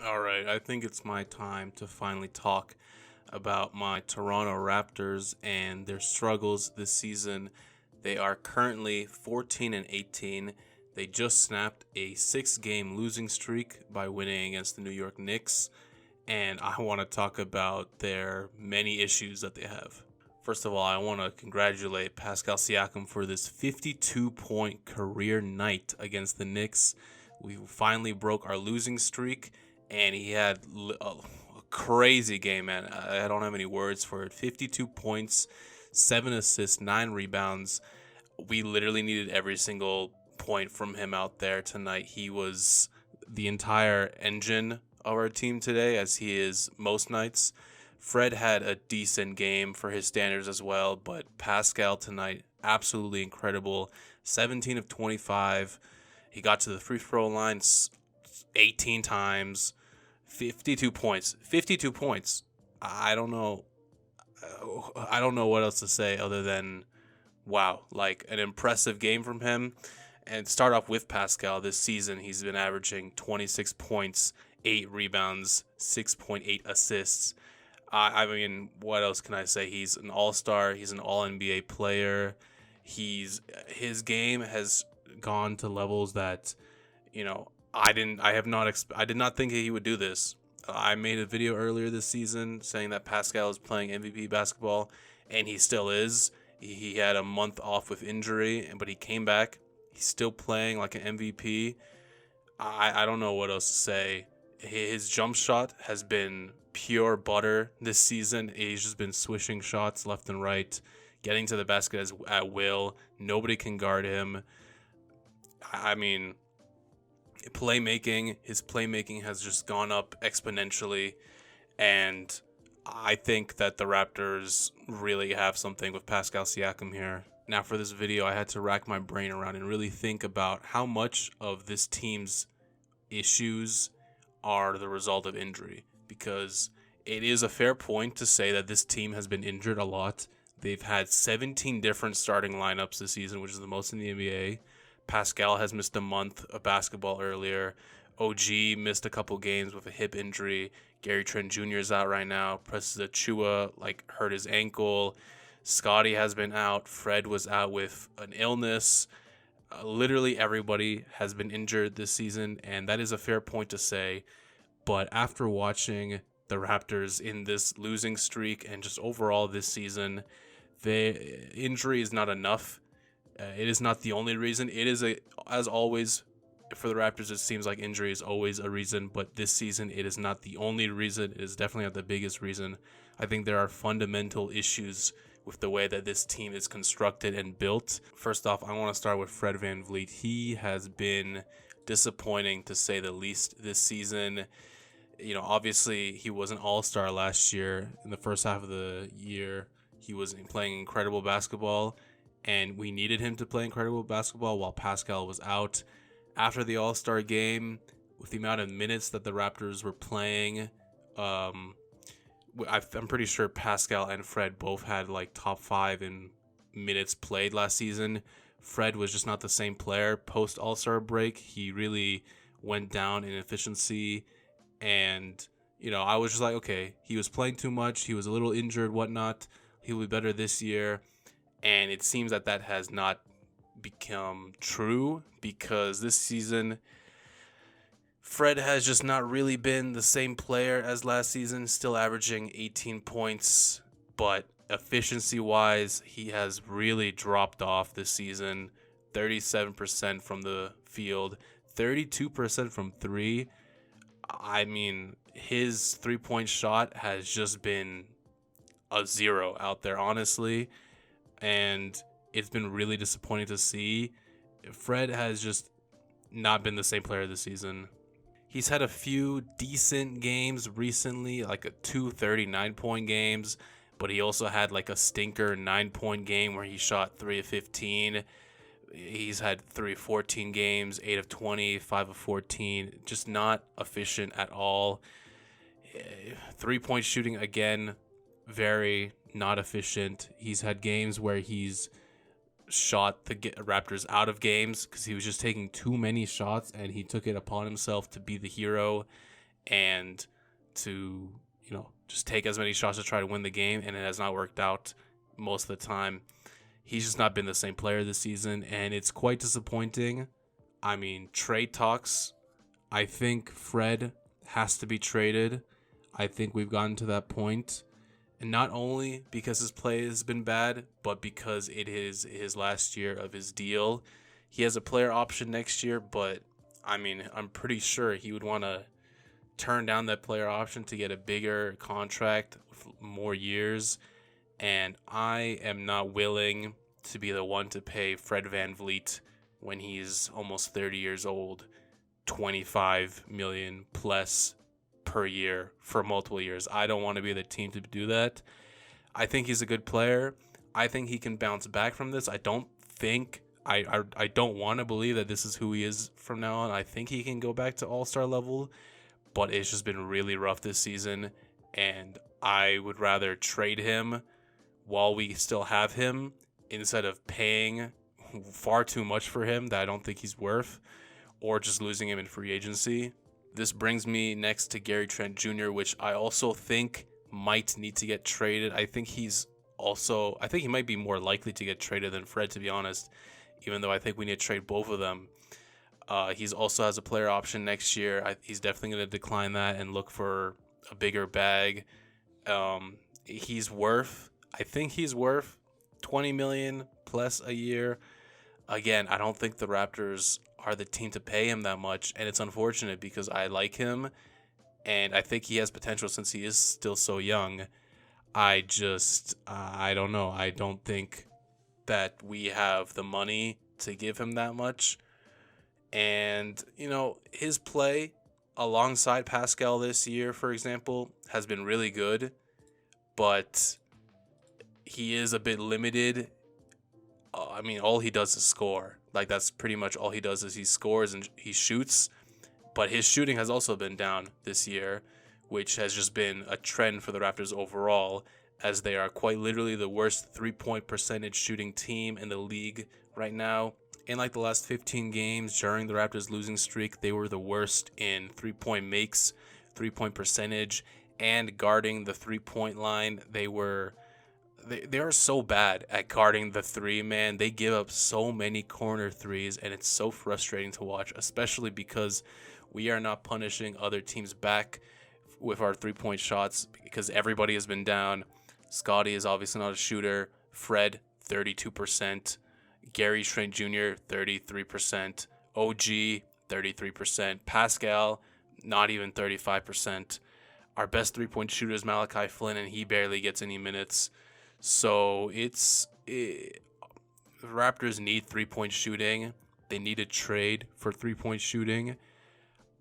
All right, I think it's my time to finally talk about my Toronto Raptors and their struggles this season. They are currently 14 and 18. They just snapped a 6-game losing streak by winning against the New York Knicks, and I want to talk about their many issues that they have. First of all, I want to congratulate Pascal Siakam for this 52-point career night against the Knicks. We finally broke our losing streak, and he had a crazy game, man. I don't have any words for it. 52 points, 7 assists, 9 rebounds. We literally needed every single point from him out there tonight. He was the entire engine of our team today, as he is most nights. Fred had a decent game for his standards as well, but Pascal tonight, absolutely incredible. 17 of 25. He got to the free throw line 18 times. 52 points. 52 points. I don't know. I don't know what else to say other than wow, like an impressive game from him. And start off with Pascal this season, he's been averaging 26 points, 8 rebounds, 6.8 assists. I mean, what else can I say? He's an all-star. He's an all-NBA player. His game has gone to levels that, I did not think he would do this. I made a video earlier this season saying that Pascal is playing MVP basketball, and he still is. He had a month off with injury, but he came back. He's still playing like an MVP. I don't know what else to say. His jump shot has been pure butter this season. He's just been swishing shots left and right, getting to the basket at will. Nobody can guard him. I mean, his playmaking has just gone up exponentially, and I think that the Raptors really have something with Pascal Siakam here. Now, for this video, I had to rack my brain around and really think about how much of this team's issues are the result of injury, because it is a fair point to say that this team has been injured a lot. They've had 17 different starting lineups this season, which is the most in the NBA. Pascal has missed a month of basketball earlier. OG missed a couple games with a hip injury. Gary Trent Jr. is out right now. Precious Achiuwa hurt his ankle. Scotty has been out. Fred was out with an illness. Literally everybody has been injured this season, and that is a fair point to say. But after watching the Raptors in this losing streak and just overall this season, the injury is not enough. It is not the only reason. It is, as always, for the Raptors, it seems like injury is always a reason. But this season, it is not the only reason. It is definitely not the biggest reason. I think there are fundamental issues with the way that this team is constructed and built. First off, I want to start with Fred VanVleet. He has been disappointing, to say the least, this season. Obviously, he was an all-star last year. In the first half of the year, he was playing incredible basketball, and we needed him to play incredible basketball while Pascal was out. After the All-Star game, with the amount of minutes that the Raptors were playing, I'm pretty sure Pascal and Fred both had top 5 in minutes played last season. Fred was just not the same player post All-Star break. He really went down in efficiency, and I was just like, okay, he was playing too much. He was a little injured, whatnot. He'll be better this year. And it seems that has not become true, because this season, Fred has just not really been the same player as last season, still averaging 18 points, but efficiency-wise, he has really dropped off this season. 37% from the field, 32% from 3. I mean, his three-point shot has just been a 0 out there, honestly. And it's been really disappointing to see. Fred has just not been the same player this season. He's had a few decent games recently, like 39-point games, but he also had a stinker 9-point game where he shot 3 of 15. He's had 3 of 14 games, 8 of 20, 5 of 14, just not efficient at all. 3-point shooting, again, very not efficient. He's had games where he's shot the Raptors out of games because he was just taking too many shots, and he took it upon himself to be the hero. and to, just take as many shots to try to win the game, and it has not worked out most of the time. He's just not been the same player this season, and it's quite disappointing. I mean, trade talks. I think Fred has to be traded. I think we've gotten to that point. And not only because his play has been bad, but because it is his last year of his deal. He has a player option next year, but I mean, I'm pretty sure he would want to turn down that player option to get a bigger contract with more years. And I am not willing to be the one to pay Fred VanVleet when he's almost 30 years old, $25 million plus per year for multiple years. I don't want to be the team to do that. I think he's a good player. I think he can bounce back from this. I don't want to believe that this is who he is from now on. I think he can go back to all-star level, but it's just been really rough this season, and I would rather trade him while we still have him instead of paying far too much for him that I don't think he's worth, or just losing him in free agency. This brings me next to Gary Trent Jr., which I also think might need to get traded. I think he might be more likely to get traded than Fred, to be honest, even though I think we need to trade both of them. He's also has a player option next year. He's definitely going to decline that and look for a bigger bag. I think he's worth $20 million plus a year. Again, I don't think the Raptors are the team to pay him that much, and it's unfortunate because I like him, and I think he has potential since he is still so young. I don't know. I don't think that we have the money to give him that much. And, his play alongside Pascal this year, for example, has been really good, but he is a bit limited. All he does is score. Like, that's pretty much all he does is he scores and he shoots. But his shooting has also been down this year, which has just been a trend for the Raptors overall, as they are quite literally the worst three-point percentage shooting team in the league right now. In the last 15 games during the Raptors' losing streak, they were the worst in three-point makes, three-point percentage, and guarding the three-point line. They are so bad at guarding the three, man. They give up so many corner threes, and it's so frustrating to watch, especially because we are not punishing other teams back with our three-point shots because everybody has been down. Scottie is obviously not a shooter. Fred, 32%. Gary Trent Jr., 33%. OG, 33%. Pascal, not even 35%. Our best three-point shooter is Malachi Flynn, and he barely gets any minutes. So the Raptors need three-point shooting. They need a trade for three-point shooting.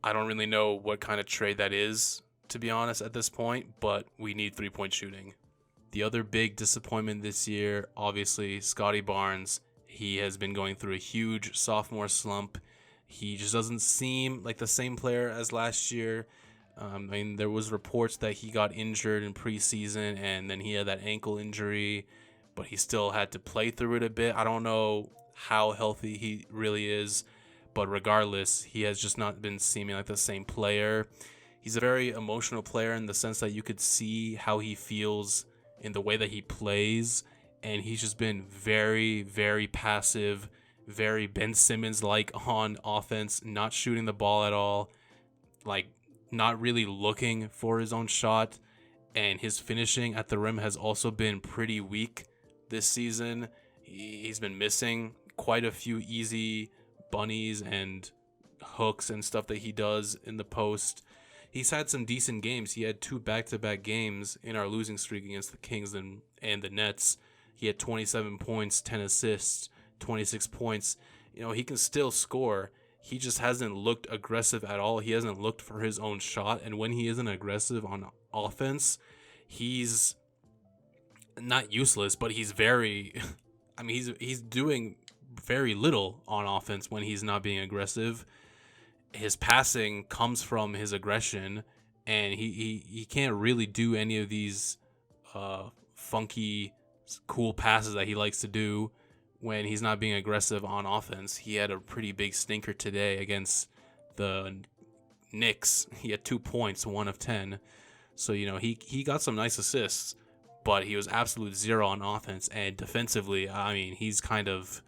I don't really know what kind of trade that is, to be honest, at this point, but we need three-point shooting. The other big disappointment this year, obviously, Scottie Barnes. He has been going through a huge sophomore slump. He just doesn't seem like the same player as last year. There was reports that he got injured in preseason, and then he had that ankle injury, but he still had to play through it a bit. I don't know how healthy he really is, but regardless, he has just not been seeming like the same player. He's a very emotional player in the sense that you could see how he feels in the way that he plays, and he's just been very, very passive, very Ben Simmons-like on offense, not shooting the ball at all, not really looking for his own shot, and his finishing at the rim has also been pretty weak this season. He's been missing quite a few easy bunnies and hooks and stuff that he does in the post. He's had some decent games. He had 2 back-to-back games in our losing streak against the Kings and the Nets. He had 27 points, 10 assists, 26 points. He can still score. He just hasn't looked aggressive at all. He hasn't looked for his own shot. And when he isn't aggressive on offense, he's not useless, but he's very... he's doing very little on offense when he's not being aggressive. His passing comes from his aggression, and he can't really do any of these funky, cool passes that he likes to do when he's not being aggressive on offense. He had a pretty big stinker today against the Knicks, he had 2 points, 1 of 10. So, he got some nice assists, but he was absolute zero on offense. And defensively, last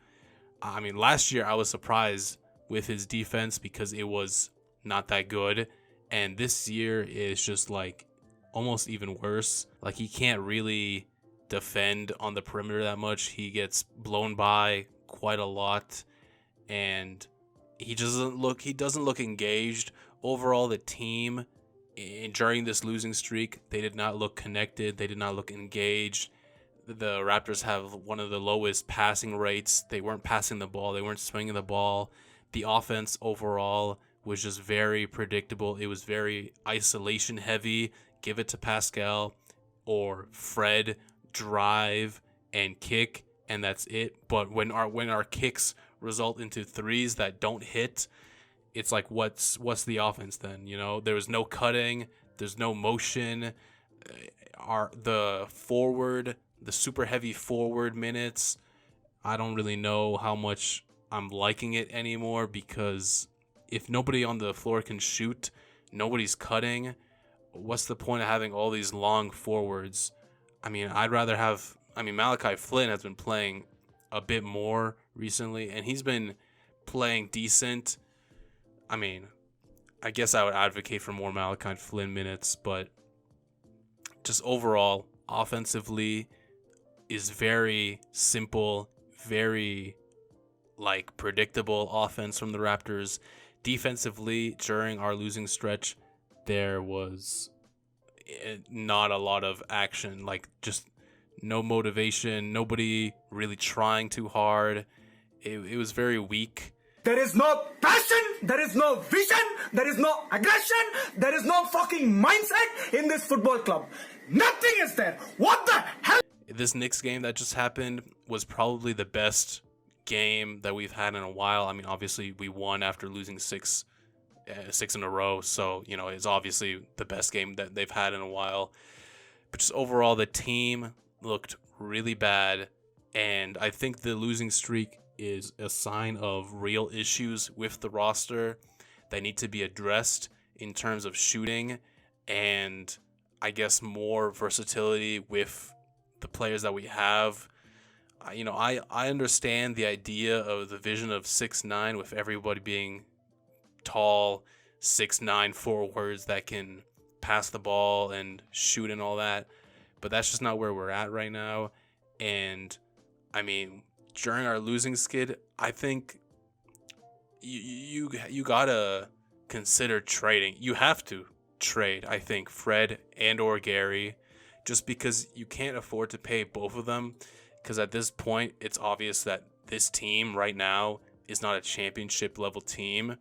year I was surprised with his defense because it was not that good. And this year is just like almost even worse. Like, he can't really defend on the perimeter that much. He gets blown by quite a lot, and he doesn't look engaged. Overall, the team during this losing streak, they did not look connected. They did not look engaged. The Raptors have one of the lowest passing rates. They weren't passing the ball. They weren't swinging the ball. The offense overall was just very predictable. It was very isolation heavy. Give it to Pascal or Fred, drive and kick, and that's it. But when our kicks result into threes that don't hit, it's like, what's the offense then? There was no cutting, there's no motion. The super heavy forward minutes, I don't really know how much I'm liking it anymore, because if nobody on the floor can shoot, nobody's cutting, what's the point of having all these long forwards? I'd rather have. Malachi Flynn has been playing a bit more recently, and he's been playing decent. I guess I would advocate for more Malachi Flynn minutes, but just overall, offensively, is very simple, very predictable offense from the Raptors. Defensively, during our losing stretch, there was not a lot of action, just no motivation, nobody really trying too hard. It was very weak. There is no passion, there is no vision, there is no aggression, there is no fucking mindset in this football club. Nothing is there. What the hell? This Knicks game that just happened was probably the best game that we've had in a while. Obviously we won after losing six in a row, so it's obviously the best game that they've had in a while. But just overall, the team looked really bad, and I think the losing streak is a sign of real issues with the roster that need to be addressed in terms of shooting, and I guess more versatility with the players that we have. I understand the idea of the vision of 6'9", with everybody being tall 6'9" forwards that can pass the ball and shoot and all that, but that's just not where we're at right now. And during our losing skid, I think you gotta consider trading. You have to trade, I think, Fred and or Gary, just because you can't afford to pay both of them, because at this point it's obvious that this team right now is not a championship level team.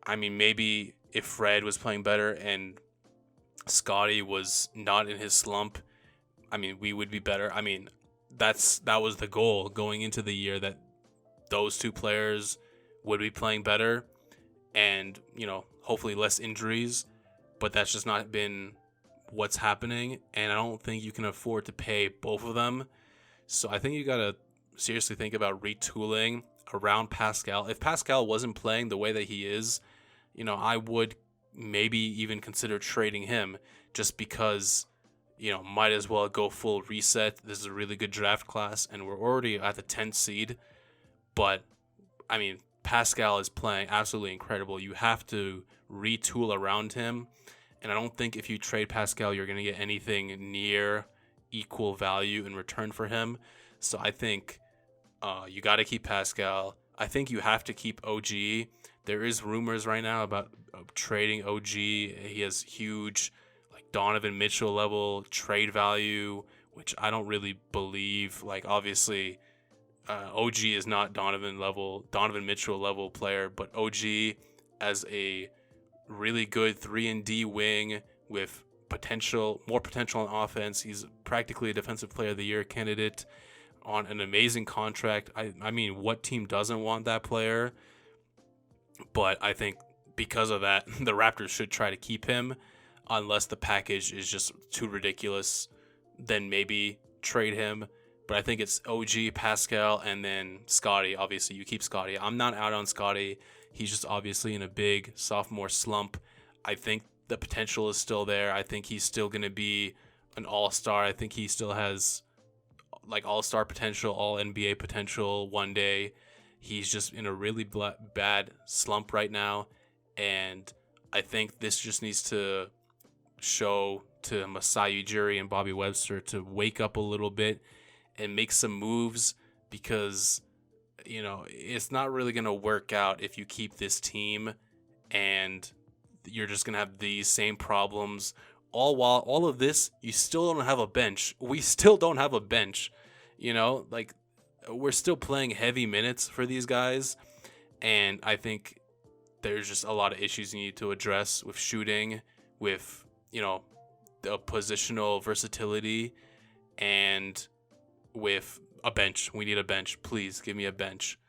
Maybe if Fred was playing better and Scotty was not in his slump, we would be better. That was the goal going into the year, that those two players would be playing better and, hopefully less injuries. But that's just not been what's happening, and I don't think you can afford to pay both of them. So I think you got to seriously think about retooling around Pascal. If Pascal wasn't playing the way that he is, I would maybe even consider trading him, just because, might as well go full reset. This is a really good draft class, and we're already at the 10th seed. But, Pascal is playing absolutely incredible. You have to retool around him, and I don't think if you trade Pascal, you're going to get anything near equal value in return for him. So I think you got to keep Pascal. I think you have to keep OG. There is rumors right now about trading OG. He has huge, Donovan Mitchell level trade value, which I don't really believe. Obviously, OG is not Donovan Mitchell level player, but OG as a really good 3-and-D wing with more potential on offense. He's practically a defensive player of the year candidate on an amazing contract. What team doesn't want that player? But I think because of that, the Raptors should try to keep him, unless the package is just too ridiculous. Then maybe trade him. But I think it's OG, Pascal, and then Scotty. Obviously, you keep Scotty. I'm not out on Scotty. He's just obviously in a big sophomore slump. I think the potential is still there. I think he's still going to be an all-star. I think he still has like all-star potential, all NBA potential one day. He's just in a really bad slump right now, and I think this just needs to show to Masai Ujiri and Bobby Webster to wake up a little bit and make some moves, because it's not really going to work out if you keep this team and you're just going to have these same problems while all of this, you still don't have a bench. We still don't have a bench. Like, we're still playing heavy minutes for these guys, and I think there's just a lot of issues you need to address with shooting, with the positional versatility, and with a bench. We need a bench. Please give me a bench.